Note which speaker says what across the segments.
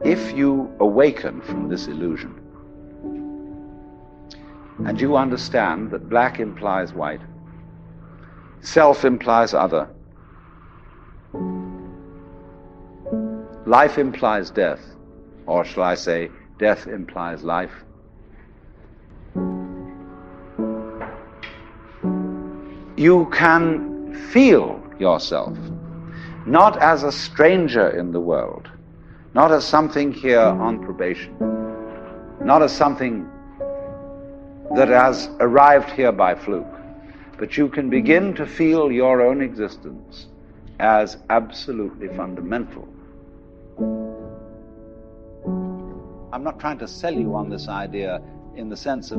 Speaker 1: if you awaken from this illusion, and you understand that black implies white, self implies other, life implies death, or shall I say, death implies life, you can feel yourself not as a stranger in the world, not as something here on probation, not as something that has arrived here by fluke, but you can begin to feel your own existence as absolutely fundamental. I'm not trying to sell you on this idea in the sense of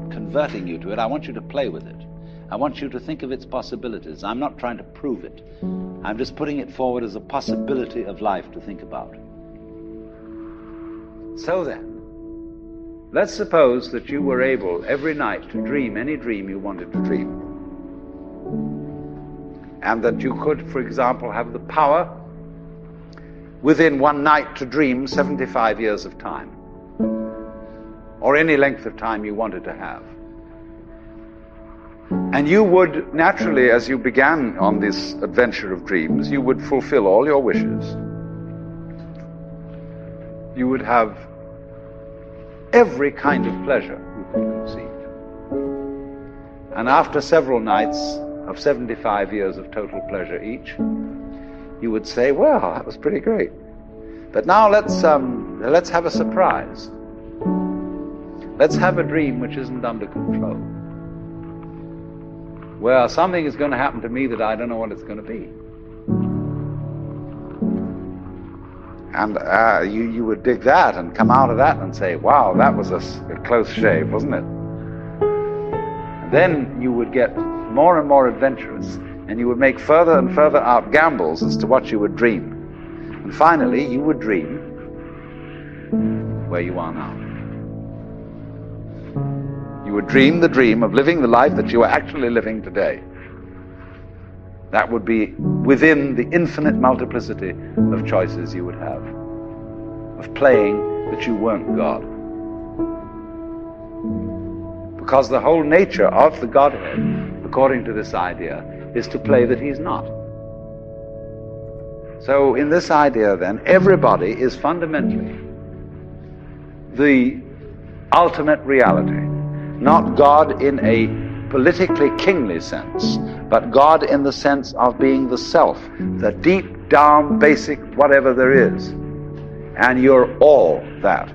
Speaker 1: converting you to it. I want you to play with it. I want you to think of its possibilities. I'm not trying to prove it. I'm just putting it forward as a possibility of life to think about. So then, let's suppose that you were able every night to dream any dream you wanted to dream. And that you could, for example, have the power within one night to dream 75 years of time, or any length of time you wanted to have. And you would naturally, as you began on this adventure of dreams, you would fulfill all your wishes. You would have every kind of pleasure you could conceive. And after several nights of 75 years of total pleasure each, you would say, well, that was pretty great. But now let's have a surprise. Let's have a dream which isn't under control. Well, something is going to happen to me that I don't know what it's going to be. And you would dig that and come out of that and say, wow, that was a close shave, wasn't it? And then you would get more and more adventurous, and you would make further and further out gambles as to what you would dream. And finally, you would dream where you are now. You would dream the dream of living the life that you are actually living today. That would be within the infinite multiplicity of choices you would have, of playing that you weren't God. Because the whole nature of the Godhead, according to this idea, is to play that he's not. So in this idea then, everybody is fundamentally the ultimate reality. Not God in a politically kingly sense, but God in the sense of being the self, the deep down basic whatever there is. And you're all that,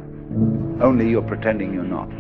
Speaker 1: only you're pretending you're not.